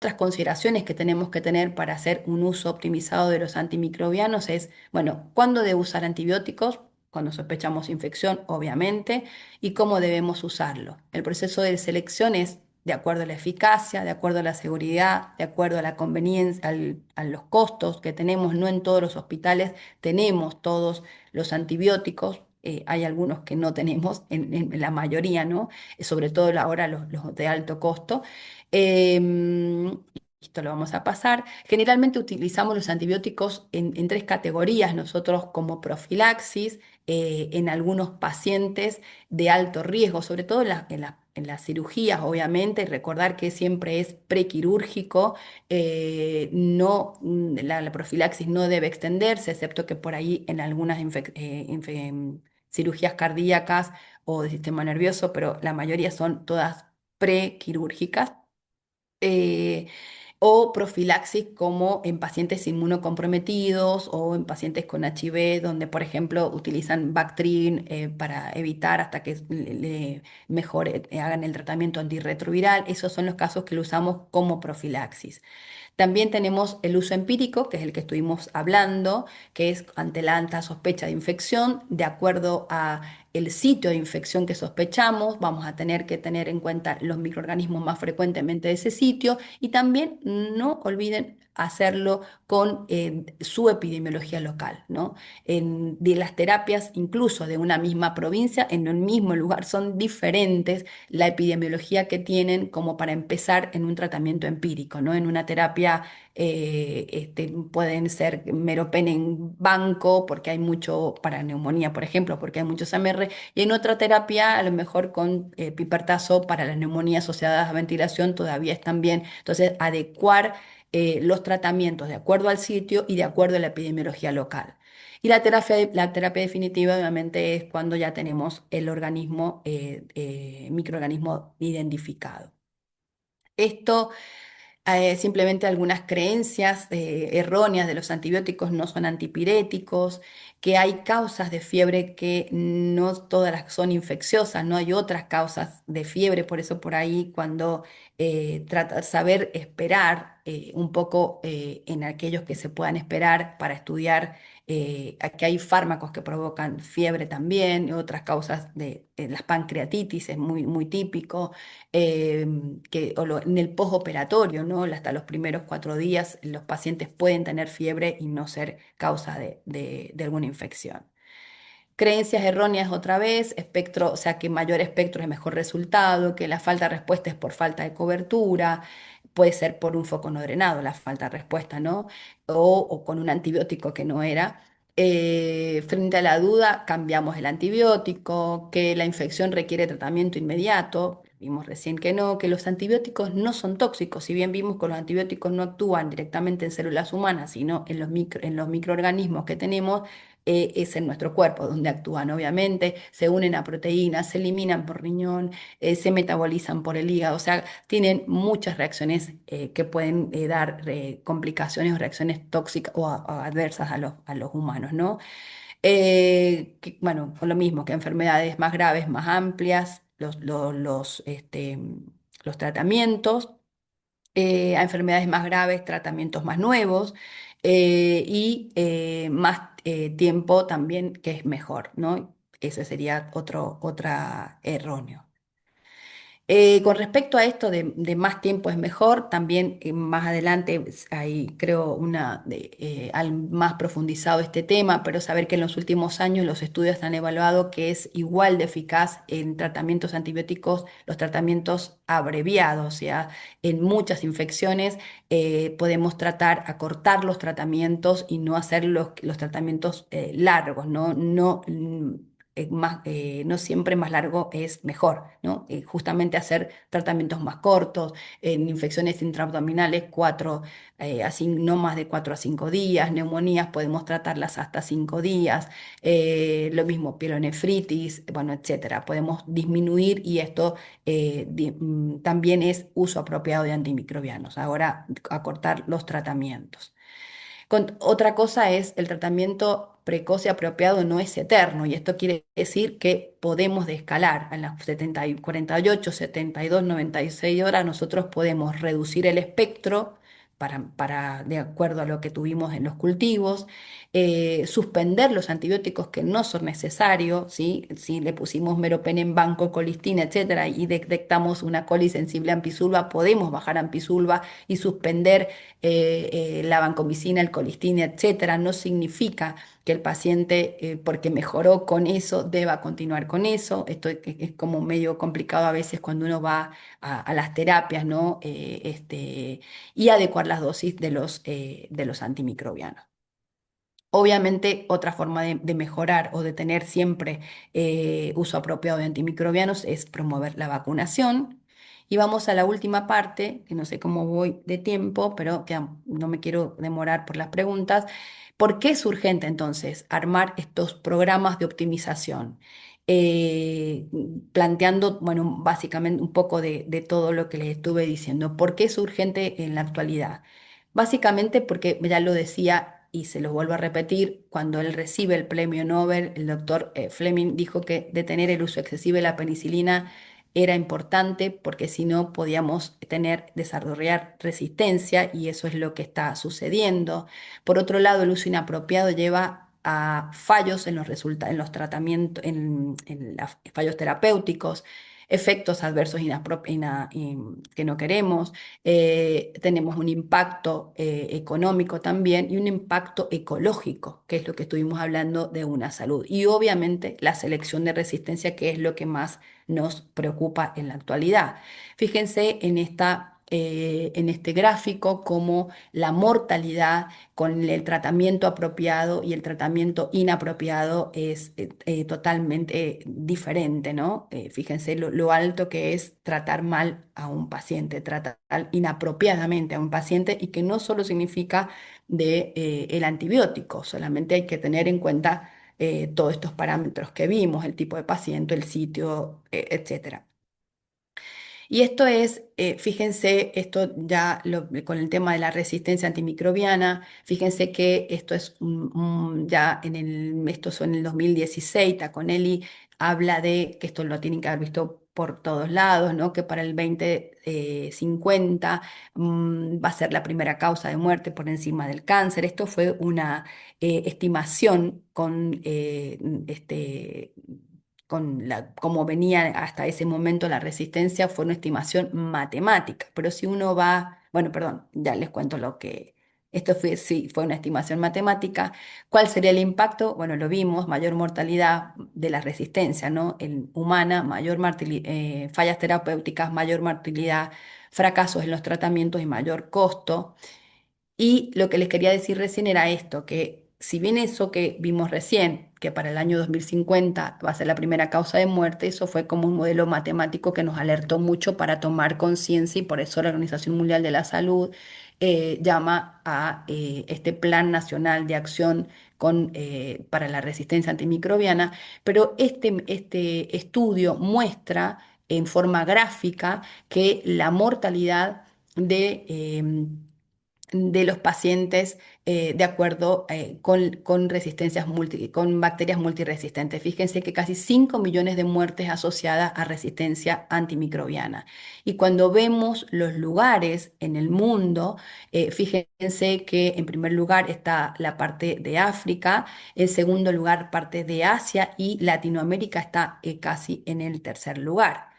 otras consideraciones que tenemos que tener para hacer un uso optimizado de los antimicrobianos es, bueno, cuándo debo usar antibióticos, cuando sospechamos infección, obviamente, y cómo debemos usarlo. El proceso de selección es de acuerdo a la eficacia, de acuerdo a la seguridad, de acuerdo a la conveniencia, a los costos que tenemos. No en todos los hospitales tenemos todos los antibióticos. Hay algunos que no tenemos, en la mayoría, ¿no? Sobre todo ahora los de alto costo. Em, Esto lo vamos a pasar. Generalmente utilizamos los antibióticos en tres categorías. Nosotros como profilaxis en algunos pacientes de alto riesgo, sobre todo en las en las cirugías, obviamente, y recordar que siempre es prequirúrgico, no, la profilaxis no debe extenderse, excepto que por ahí en algunas cirugías cardíacas o de sistema nervioso, pero la mayoría son todas prequirúrgicas. eh, o profilaxis como en pacientes inmunocomprometidos o en pacientes con HIV, donde, por ejemplo, utilizan Bactrim para evitar hasta que mejore, hagan el tratamiento antirretroviral. Esos son los casos que lo usamos como profilaxis. También tenemos el uso empírico, que es el que estuvimos hablando, que es ante la alta sospecha de infección, de acuerdo a el sitio de infección que sospechamos, vamos a tener que tener en cuenta los microorganismos más frecuentemente de ese sitio y también no olviden hacerlo con su epidemiología local, ¿no? De las terapias, incluso de una misma provincia, en el mismo lugar, son diferentes la epidemiología que tienen como para empezar en un tratamiento empírico, ¿no? En una terapia pueden ser meropen en banco porque hay mucho para neumonía, por ejemplo, porque hay muchos AMR, y en otra terapia a lo mejor con pipertazo para las neumonías asociadas a ventilación todavía están bien. Entonces, adecuar los tratamientos de acuerdo al sitio y de acuerdo a la epidemiología local. Y la terapia definitiva obviamente es cuando ya tenemos el organismo, microorganismo identificado. Esto simplemente algunas creencias erróneas de los antibióticos no son antipiréticos, que hay causas de fiebre que no todas las son infecciosas, no hay otras causas de fiebre, por eso por ahí cuando saber esperar un poco en aquellos que se puedan esperar para estudiar que hay fármacos que provocan fiebre también, y otras causas de las pancreatitis es muy, muy típico eh, en el postoperatorio, ¿no? Hasta los primeros 4 días los pacientes pueden tener fiebre y no ser causa de alguna infección. Creencias erróneas otra vez, espectro, o sea que mayor espectro es mejor resultado, que la falta de respuesta es por falta de cobertura, puede ser por un foco no drenado la falta de respuesta, ¿no? O con un antibiótico que no era. Frente a la duda, cambiamos el antibiótico, que la infección requiere tratamiento inmediato. Vimos recién que no, que los antibióticos no son tóxicos. Si bien vimos que los antibióticos no actúan directamente en células humanas, sino en los microorganismos que tenemos, es en nuestro cuerpo donde actúan, obviamente. Se unen a proteínas, se eliminan por riñón, se metabolizan por el hígado. O sea, tienen muchas reacciones que pueden dar complicaciones o reacciones tóxicas o adversas a los humanos, ¿no? Bueno, con lo mismo que enfermedades más graves, más amplias, los tratamientos, a enfermedades más graves, tratamientos más nuevos y más tiempo también, que es mejor, ¿no? Ese sería otra erróneo. Con respecto a esto de más tiempo es mejor, también más adelante hay creo más profundizado este tema, pero saber que en los últimos años los estudios han evaluado que es igual de eficaz en tratamientos antibióticos, los tratamientos abreviados, o sea, en muchas infecciones podemos acortar los tratamientos y no hacer los tratamientos largos, ¿no? No siempre más largo es mejor, ¿no? Justamente hacer tratamientos más cortos, en infecciones intraabdominales, no más de 4 a 5 días, neumonías podemos tratarlas hasta 5 días, lo mismo pielonefritis, bueno, etcétera. Podemos disminuir y esto también es uso apropiado de antimicrobianos. Ahora, acortar los tratamientos. Otra cosa es el tratamiento precoz y apropiado no es eterno, y esto quiere decir que podemos descalar a las 48, 72, 96 horas, nosotros podemos reducir el espectro de acuerdo a lo que tuvimos en los cultivos, suspender los antibióticos que no son necesarios, ¿sí? Si le pusimos meropen en banco, colistina, etcétera, y detectamos una coli sensible a ampicilva, podemos bajar ampicilva y suspender la vancomicina, el colistina, etcétera. No significa que el paciente, porque mejoró con eso, deba continuar con eso. Esto es como medio complicado a veces cuando uno va a las terapias, ¿no? Y adecuar las dosis de los antimicrobianos. Obviamente, otra forma de mejorar o de tener siempre uso apropiado de antimicrobianos es promover la vacunación. Y vamos a la última parte, que no sé cómo voy de tiempo, pero que no me quiero demorar por las preguntas. ¿Por qué es urgente entonces armar estos programas de optimización? Eh, Planteando, bueno, básicamente un poco de todo lo que les estuve diciendo. ¿Por qué es urgente en la actualidad? Básicamente porque ya lo decía y se lo vuelvo a repetir, cuando él recibe el premio Nobel, el doctor Fleming dijo que detener el uso excesivo de la penicilina era importante porque si no podíamos desarrollar resistencia y eso es lo que está sucediendo. Por otro lado, el uso inapropiado lleva a fallos en en los tratamientos, en fallos terapéuticos, efectos adversos que no queremos. Tenemos un impacto económico también y un impacto ecológico, que es lo que estuvimos hablando de una salud. Y obviamente la selección de resistencia, que es lo que más nos preocupa en la actualidad. Fíjense en este gráfico cómo la mortalidad con el tratamiento apropiado y el tratamiento inapropiado es totalmente diferente, ¿no? Fíjense lo alto que es tratar mal a un paciente, tratar inapropiadamente a un paciente y que no solo significa el antibiótico, solamente hay que tener en cuenta todos estos parámetros que vimos, el tipo de paciente, el sitio, etcétera. Y esto es, fíjense, esto con el tema de la resistencia antimicrobiana, fíjense que esto es ya esto fue en el 2016, Taconelli habla de que esto lo tienen que haber visto por todos lados, ¿no? Que para el 2050 va a ser la primera causa de muerte por encima del cáncer. Esto fue una estimación con cómo venía hasta ese momento la resistencia, fue una estimación matemática. Pero si uno va, bueno, perdón, ya les cuento esto fue, sí, fue una estimación matemática. ¿Cuál sería el impacto? Bueno, lo vimos, mayor mortalidad de la resistencia, ¿no? En humana, fallas terapéuticas, mayor mortalidad, fracasos en los tratamientos y mayor costo. Y lo que les quería decir recién era esto, que si bien eso que vimos recién, que para el año 2050 va a ser la primera causa de muerte, eso fue como un modelo matemático que nos alertó mucho para tomar conciencia y por eso la Organización Mundial de la Salud llama a este Plan Nacional de Acción para la Resistencia Antimicrobiana, pero este estudio muestra en forma gráfica que la mortalidad de los pacientes de acuerdo con bacterias multiresistentes. Fíjense que casi 5 millones de muertes asociadas a resistencia antimicrobiana. Y cuando vemos los lugares en el mundo, fíjense que en primer lugar está la parte de África, en segundo lugar parte de Asia y Latinoamérica está casi en el tercer lugar.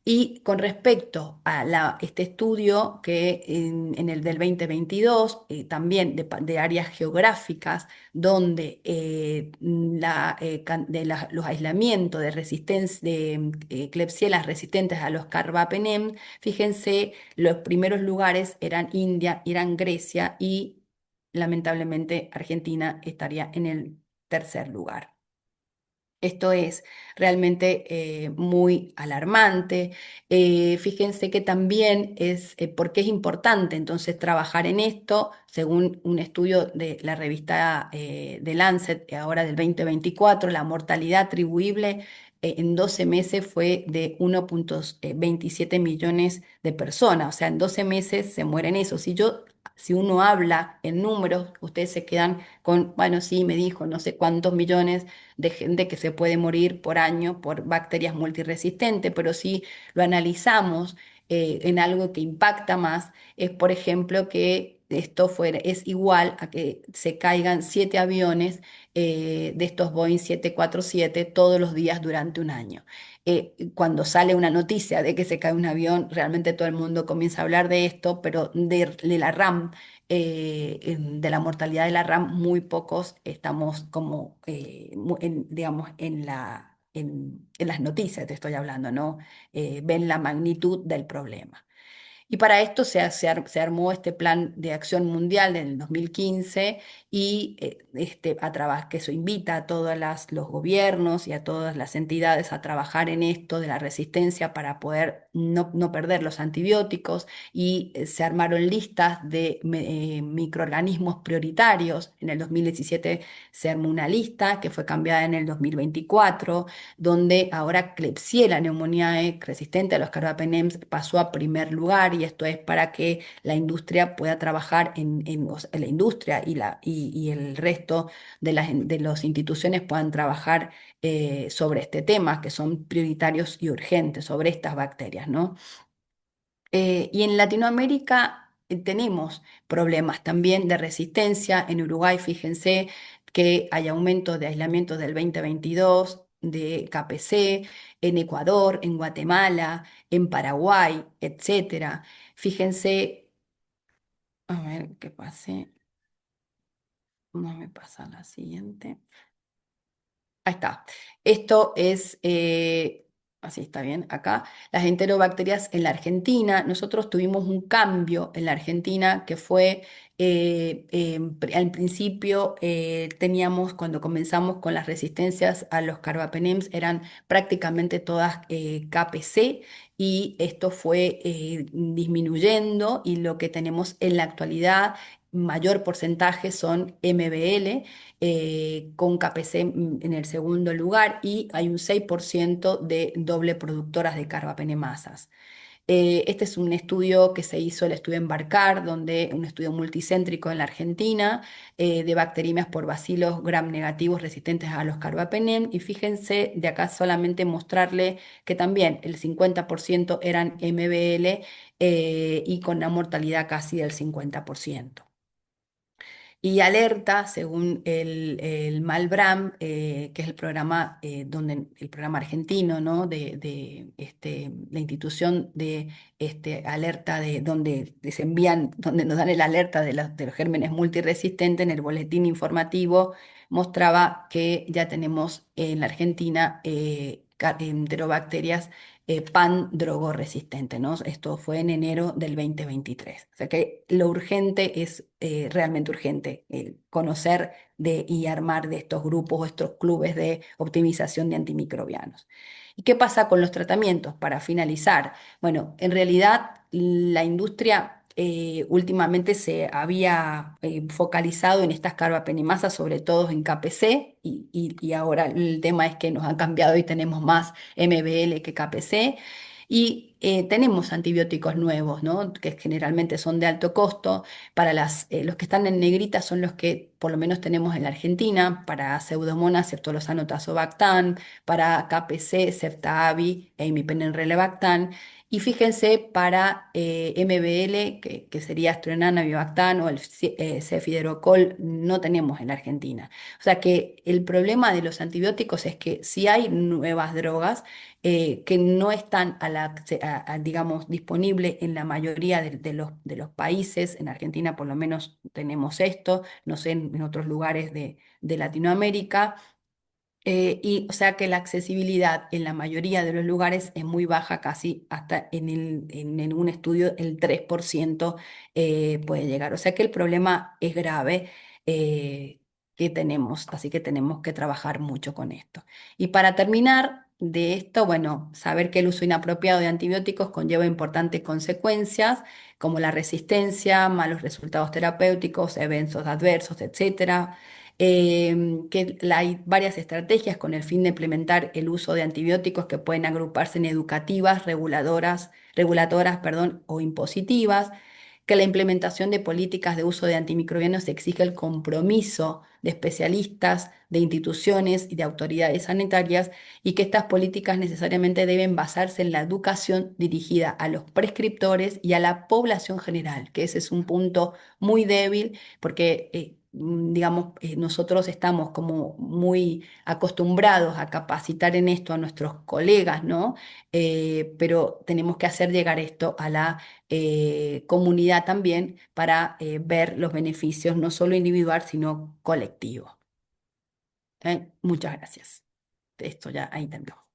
Y con respecto a este estudio que en el del 2022, también de áreas geográficas, donde los aislamientos de resistencia de Klebsiella resistentes a los carbapenem, fíjense, los primeros lugares eran India, eran Grecia y lamentablemente Argentina estaría en el tercer lugar. Esto es realmente muy alarmante. Fíjense que también ¿por qué es importante entonces trabajar en esto? Según un estudio de la revista The Lancet, ahora del 2024, la mortalidad atribuible en 12 meses fue de 1,27 millones de personas. O sea, en 12 meses se mueren eso. Si uno habla en números, ustedes se quedan con, bueno, sí, me dijo, no sé cuántos millones de gente que se puede morir por año por bacterias multiresistentes, pero si lo analizamos en algo que impacta más, es por ejemplo que es igual a que se caigan 7 aviones de estos Boeing 747 todos los días durante un año. Cuando sale una noticia de que se cae un avión, realmente todo el mundo comienza a hablar de esto, pero de la RAM de la mortalidad de la RAM, muy pocos estamos como, digamos, en las noticias te estoy hablando, ¿no? Ven la magnitud del problema. Y para esto se armó este plan de acción mundial en el 2015 y a que eso invita a todos los gobiernos y a todas las entidades a trabajar en esto de la resistencia para poder no perder los antibióticos y se armaron listas de microorganismos prioritarios. En el 2017 se armó una lista que fue cambiada en el 2024 donde ahora Klebsiella pneumoniae resistente a los carbapenems pasó a primer lugar y esto es para que la industria pueda trabajar o sea, la industria y el resto de las instituciones puedan trabajar sobre este tema, que son prioritarios y urgentes, sobre estas bacterias, ¿no? Y en Latinoamérica tenemos problemas también de resistencia. En Uruguay, fíjense que hay aumento de aislamiento del 2022 de KPC, en Ecuador, en Guatemala, en Paraguay, etcétera. Fíjense, a ver qué pase, no me pasa la siguiente. Ahí está. Esto es, así está bien, acá, las enterobacterias en la Argentina. Nosotros tuvimos un cambio en la Argentina que fue, al principio teníamos, cuando comenzamos con las resistencias a los carbapenems, eran prácticamente todas KPC y esto fue disminuyendo y lo que tenemos en la actualidad, mayor porcentaje son MBL con KPC en el segundo lugar y hay un 6% de doble productoras de carbapenemasas. Este es un estudio que se hizo, el estudio Embarcar, donde un estudio multicéntrico en la Argentina de bacterias por bacilos gram negativos resistentes a los carbapenem. Y fíjense, de acá solamente mostrarle que también el 50% eran MBL y con una mortalidad casi del 50%. Y alerta, según el Malbram, que es el programa, el programa argentino, ¿no? La institución de alerta de donde se envían, donde nos dan el alerta de los gérmenes multiresistentes en el boletín informativo, mostraba que ya tenemos en la Argentina enterobacterias pan drogoresistente, ¿no? Esto fue en enero del 2023. O sea que lo urgente es realmente urgente, conocer y armar de estos grupos o estos clubes de optimización de antimicrobianos. ¿Y qué pasa con los tratamientos? Para finalizar, bueno, en realidad la industria últimamente se había focalizado en estas carbapenemasas, sobre todo en KPC, y ahora el tema es que nos han cambiado y tenemos más MBL que KPC. Y tenemos antibióticos nuevos, ¿no? Que generalmente son de alto costo. Para los que están en negrita son los que por lo menos tenemos en la Argentina, para Pseudomonas, Ceftolozano tazobactam, para KPC, Ceftavi e Imipenem relebactam. Y fíjense, para MBL, que sería Astronana, Bivactán o el Cefiderocol, no tenemos en la Argentina. O sea que el problema de los antibióticos es que si hay nuevas drogas que no están digamos, disponibles en la mayoría de los países, en Argentina por lo menos tenemos esto, no sé, en otros lugares de Latinoamérica. Y o sea que la accesibilidad en la mayoría de los lugares es muy baja, casi hasta en un estudio el 3% puede llegar. O sea que el problema es grave que tenemos, así que tenemos que trabajar mucho con esto. Y para terminar de esto, bueno, saber que el uso inapropiado de antibióticos conlleva importantes consecuencias, como la resistencia, malos resultados terapéuticos, eventos adversos, etcétera, hay varias estrategias con el fin de implementar el uso de antibióticos que pueden agruparse en educativas, reguladoras, perdón, o impositivas, que la implementación de políticas de uso de antimicrobianos exige el compromiso de especialistas, de instituciones y de autoridades sanitarias y que estas políticas necesariamente deben basarse en la educación dirigida a los prescriptores y a la población general, que ese es un punto muy débil porque digamos, nosotros estamos como muy acostumbrados a capacitar en esto a nuestros colegas, ¿no? Pero tenemos que hacer llegar esto a la comunidad también para ver los beneficios, no solo individual, sino colectivo. Muchas gracias. Esto ya ahí terminó.